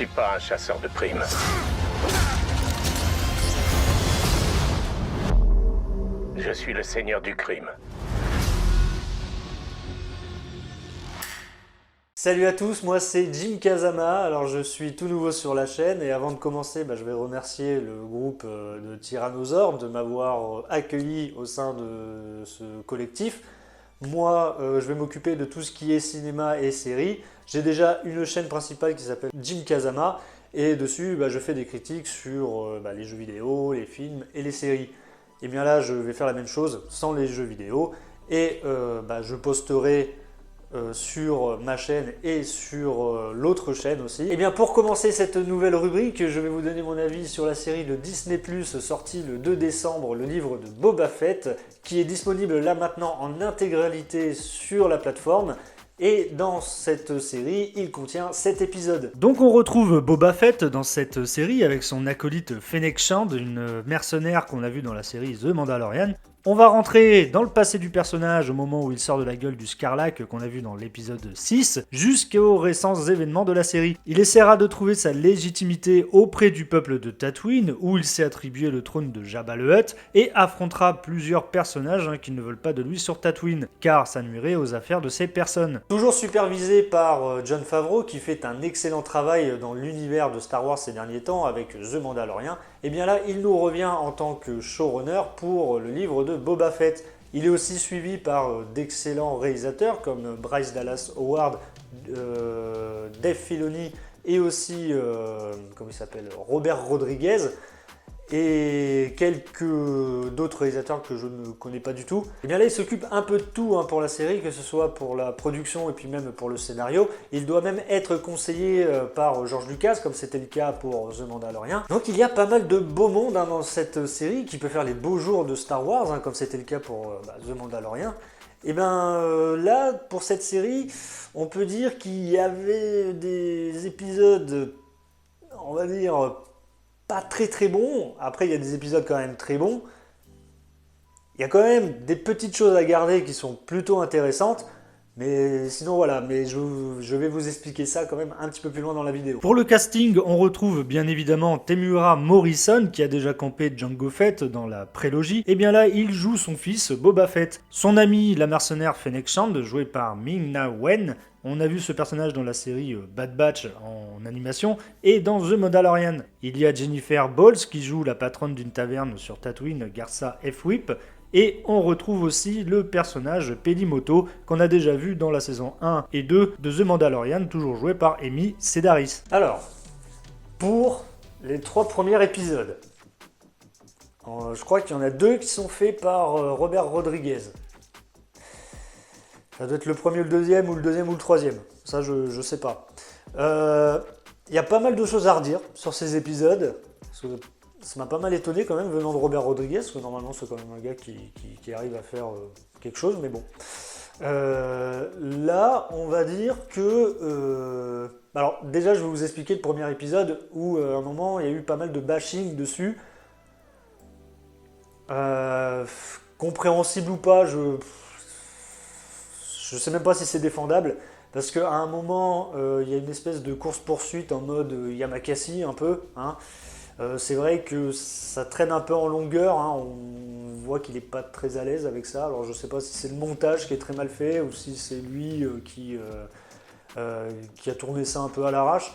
suis pas un chasseur de primes. Je suis le seigneur du crime. Salut à tous, moi c'est Jim Kazama, alors je suis tout nouveau sur la chaîne et avant de commencer je vais remercier le groupe de Tyrannosaure de m'avoir accueilli au sein de ce collectif. Moi je vais m'occuper de tout ce qui est cinéma et séries. J'ai déjà une chaîne principale qui s'appelle Jim Kazama et dessus je fais des critiques sur les jeux vidéo, les films et les séries. Et bien là je vais faire la même chose sans les jeux vidéo et je posterai sur ma chaîne et sur l'autre chaîne aussi. Et bien pour commencer cette nouvelle rubrique, je vais vous donner mon avis sur la série de Disney+, sortie le 2 décembre, le livre de Boba Fett, qui est disponible là maintenant en intégralité sur la plateforme. Et dans cette série, il contient 7 épisodes. Donc on retrouve Boba Fett dans cette série avec son acolyte Fennec Shand, une mercenaire qu'on a vue dans la série The Mandalorian. On va rentrer dans le passé du personnage au moment où il sort de la gueule du Scarlac qu'on a vu dans l'épisode 6, jusqu'aux récents événements de la série. Il essaiera de trouver sa légitimité auprès du peuple de Tatooine, où il s'est attribué le trône de Jabba le Hutt, et affrontera plusieurs personnages qui ne veulent pas de lui sur Tatooine, car ça nuirait aux affaires de ces personnes. Toujours supervisé par Jon Favreau, qui fait un excellent travail dans l'univers de Star Wars ces derniers temps avec The Mandalorian, et bien là, il nous revient en tant que showrunner pour le livre de Boba Fett. Il est aussi suivi par d'excellents réalisateurs comme Bryce Dallas Howard, Dave Filoni et aussi Robert Rodriguez et quelques d'autres réalisateurs que je ne connais pas du tout. Et bien là, il s'occupe un peu de tout pour la série, que ce soit pour la production et puis même pour le scénario. Il doit même être conseillé par George Lucas, comme c'était le cas pour The Mandalorian. Donc il y a pas mal de beau monde dans cette série qui peut faire les beaux jours de Star Wars, comme c'était le cas pour The Mandalorian. Et bien là, pour cette série, on peut dire qu'il y avait des épisodes, on va dire, pas très bon. Après, il y a des épisodes quand même très bons. Il y a quand même des petites choses à garder qui sont plutôt intéressantes. Mais sinon, voilà. Mais je vais vous expliquer ça quand même un petit peu plus loin dans la vidéo. Pour le casting, on retrouve bien évidemment Temuera Morrison, qui a déjà campé Jango Fett dans la prélogie. Et bien là, il joue son fils Boba Fett. Son ami, la mercenaire Fennec Shand, jouée par Ming-Na Wen. On a vu ce personnage dans la série Bad Batch en animation et dans The Mandalorian. Il y a Jennifer Bowles qui joue la patronne d'une taverne sur Tatooine, Garsa F-Whip. Et on retrouve aussi le personnage Pelimoto qu'on a déjà vu dans la saison 1 et 2 de The Mandalorian, toujours joué par Amy Sedaris. Alors, pour les 3 premiers épisodes, je crois qu'il y en a 2 qui sont faits par Robert Rodriguez. Ça doit être le premier ou le deuxième, ou le deuxième ou le troisième. Ça, je sais pas. Y a pas mal de choses à redire sur ces épisodes. Parce que ça m'a pas mal étonné quand même venant de Robert Rodriguez, parce que normalement c'est quand même un gars qui arrive à faire quelque chose, mais bon. Là, on va dire que... alors déjà, je vais vous expliquer le premier épisode où à un moment, il y a eu pas mal de bashing dessus. Compréhensible ou pas, je sais même pas si c'est défendable, parce qu'à un moment, il y a une espèce de course-poursuite en mode Yamakasi un peu. C'est vrai que ça traîne un peu en longueur, on voit qu'il n'est pas très à l'aise avec ça. Alors je sais pas si c'est le montage qui est très mal fait ou si c'est lui qui a tourné ça un peu à l'arrache.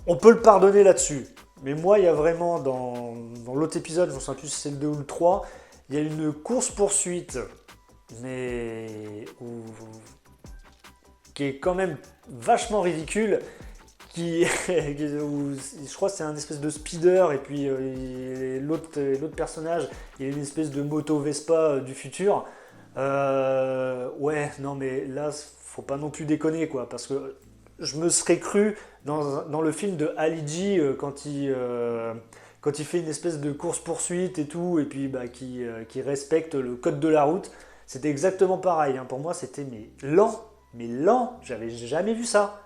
On peut le pardonner là-dessus. Mais moi, il y a vraiment, dans l'autre épisode, je ne sais plus si c'est le 2 ou le 3, il y a une course-poursuite, mais qui est quand même vachement ridicule, je crois que c'est un espèce de speeder, et puis l'autre personnage, il a une espèce de moto Vespa du futur. Ouais, non mais là, faut pas non plus déconner, quoi, parce que je me serais cru dans le film de Ali G quand il fait une espèce de course-poursuite et tout, et puis qui respecte le code de la route. C'était exactement pareil, pour moi c'était lent, j'avais jamais vu ça.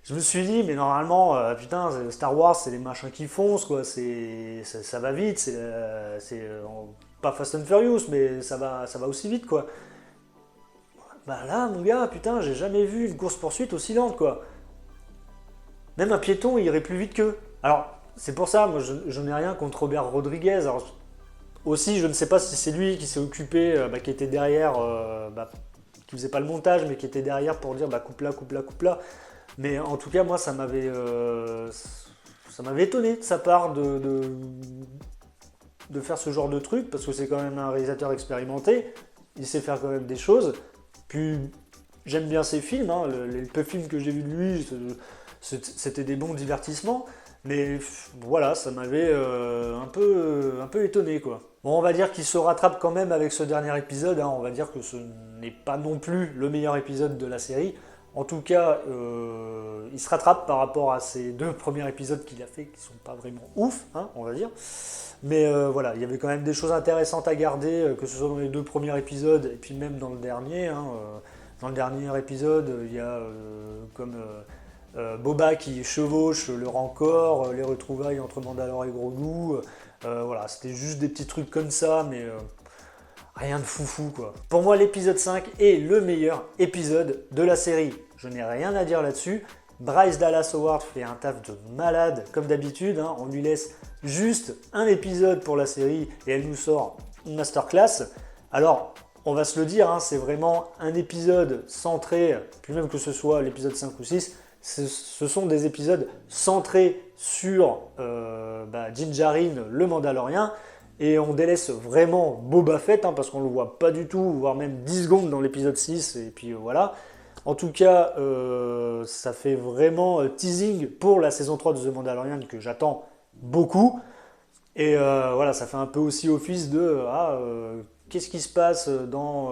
Je me suis dit, mais normalement, putain, Star Wars, c'est les machins qui foncent, quoi. Ça va vite, c'est pas Fast and Furious, mais ça va aussi vite, quoi. Bah là, mon gars, putain, j'ai jamais vu une course-poursuite aussi lente, quoi. Même un piéton, il irait plus vite qu'eux. Alors, c'est pour ça, moi, je n'ai rien contre Robert Rodriguez. Alors, aussi, je ne sais pas si c'est lui qui s'est occupé, qui était derrière, qui faisait pas le montage, mais qui était derrière pour dire coupe là, coupe là, coupe là. Mais en tout cas, moi, ça m'avait étonné de sa part de faire ce genre de truc, parce que c'est quand même un réalisateur expérimenté. Il sait faire quand même des choses. Puis, j'aime bien ses films. Hein. Les peu films que j'ai vus de lui, c'était des bons divertissements. Mais voilà, ça m'avait un peu étonné, quoi. Bon, on va dire qu'il se rattrape quand même avec ce dernier épisode. Hein. On va dire que ce n'est pas non plus le meilleur épisode de la série. En tout cas, il se rattrape par rapport à ces 2 premiers épisodes qu'il a fait, qui sont pas vraiment ouf, hein, on va dire. Mais voilà, il y avait quand même des choses intéressantes à garder, que ce soit dans les 2 premiers épisodes, et puis même dans le dernier. Hein, dans le dernier épisode, il y a Boba qui chevauche le Rancor, les retrouvailles entre Mandalore et Grogu. Voilà, c'était juste des petits trucs comme ça, mais rien de foufou, quoi. Pour moi, l'épisode 5 est le meilleur épisode de la série. Je n'ai rien à dire là-dessus. Bryce Dallas Howard fait un taf de malade, comme d'habitude. Hein. On lui laisse juste un épisode pour la série et elle nous sort une masterclass. Alors, on va se le dire, hein, c'est vraiment un épisode centré, puis même que ce soit l'épisode 5 ou 6, ce sont des épisodes centrés sur Din Djarin, le Mandalorien, et on délaisse vraiment Boba Fett, hein, parce qu'on ne le voit pas du tout, voire même 10 secondes dans l'épisode 6, et puis voilà. En tout cas, ça fait vraiment teasing pour la saison 3 de The Mandalorian que j'attends beaucoup. Et voilà, ça fait un peu aussi office de qu'est-ce qui se passe dans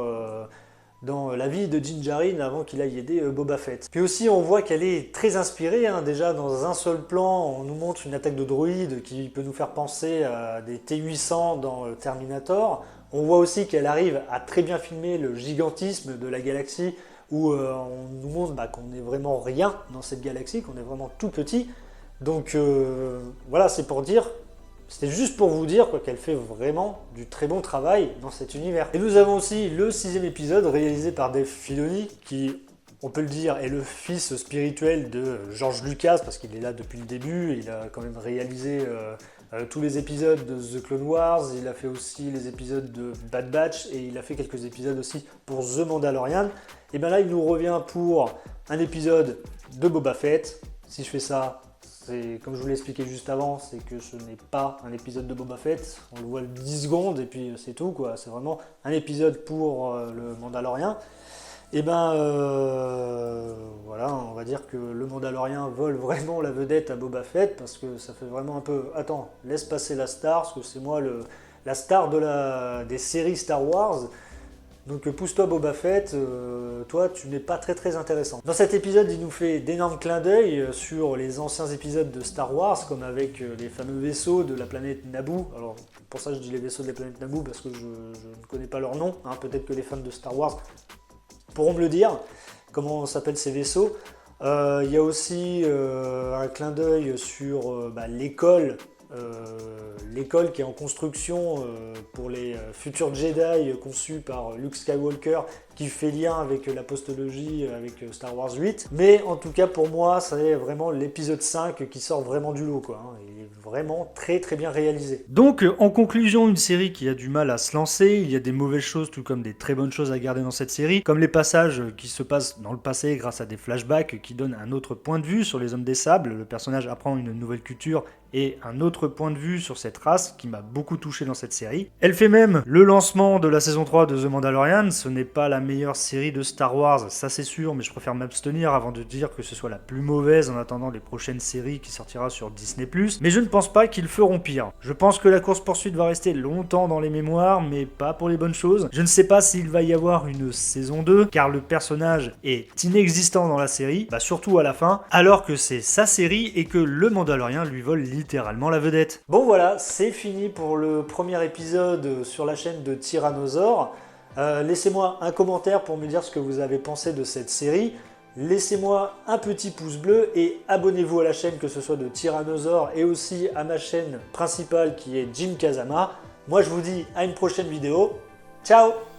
la vie de Din Djarin avant qu'il aille aider Boba Fett. Puis aussi, on voit qu'elle est très inspirée. Hein, déjà, dans un seul plan, on nous montre une attaque de droïdes qui peut nous faire penser à des T-800 dans Terminator. On voit aussi qu'elle arrive à très bien filmer le gigantisme de la galaxie, où on nous montre qu'on n'est vraiment rien dans cette galaxie, qu'on est vraiment tout petit. Donc voilà, c'est pour dire, c'était juste pour vous dire qu'elle fait vraiment du très bon travail dans cet univers. Et nous avons aussi le 6e épisode réalisé par Dave Filoni, qui, on peut le dire, est le fils spirituel de George Lucas, parce qu'il est là depuis le début. Il a quand même réalisé tous les épisodes de The Clone Wars, il a fait aussi les épisodes de Bad Batch, et il a fait quelques épisodes aussi pour The Mandalorian. Et bien là, il nous revient pour un épisode de Boba Fett. Si je fais ça, c'est comme je vous l'ai expliqué juste avant, c'est que ce n'est pas un épisode de Boba Fett. On le voit 10 secondes et puis c'est tout, quoi. C'est vraiment un épisode pour le Mandalorien. Et ben voilà, on va dire que le Mandalorien vole vraiment la vedette à Boba Fett, parce que ça fait vraiment un peu, attends, laisse passer la star, parce que c'est moi la star des séries Star Wars. Donc pousse-toi Boba Fett, toi tu n'es pas très très intéressant. Dans cet épisode, il nous fait d'énormes clins d'œil sur les anciens épisodes de Star Wars, comme avec les fameux vaisseaux de la planète Naboo. Alors pour ça je dis les vaisseaux de la planète Naboo, parce que je ne connais pas leur nom, hein. Peut-être que les fans de Star Wars pourront me le dire, comment s'appellent ces vaisseaux. Il y a aussi un clin d'œil sur l'école qui est en construction pour les futurs Jedi conçus par Luke Skywalker, qui fait lien avec la postologie, avec Star Wars 8. Mais en tout cas pour moi, c'est vraiment l'épisode 5 qui sort vraiment du lot, quoi. Hein. Il est vraiment très très bien réalisé. Donc en conclusion, une série qui a du mal à se lancer. Il y a des mauvaises choses tout comme des très bonnes choses à garder dans cette série, comme les passages qui se passent dans le passé grâce à des flashbacks qui donnent un autre point de vue sur les hommes des sables. Le personnage apprend une nouvelle culture et un autre point de vue sur cette race qui m'a beaucoup touché dans cette série. Elle fait même le lancement de la saison 3 de The Mandalorian. Ce n'est pas la meilleure série de Star Wars, ça c'est sûr, mais je préfère m'abstenir avant de dire que ce soit la plus mauvaise en attendant les prochaines séries qui sortira sur Disney+. Mais je ne pense pas qu'ils feront pire. Je pense que la course-poursuite va rester longtemps dans les mémoires, mais pas pour les bonnes choses. Je ne sais pas s'il va y avoir une saison 2, car le personnage est inexistant dans la série, surtout à la fin, alors que c'est sa série et que le Mandalorien lui vole littéralement la vedette. Bon voilà, c'est fini pour le premier épisode sur la chaîne de Tyrannosaure. Laissez-moi un commentaire pour me dire ce que vous avez pensé de cette série. Laissez-moi un petit pouce bleu et abonnez-vous à la chaîne, que ce soit de Tyrannosaure et aussi à ma chaîne principale qui est Jim Kazama. Moi je vous dis à une prochaine vidéo. Ciao!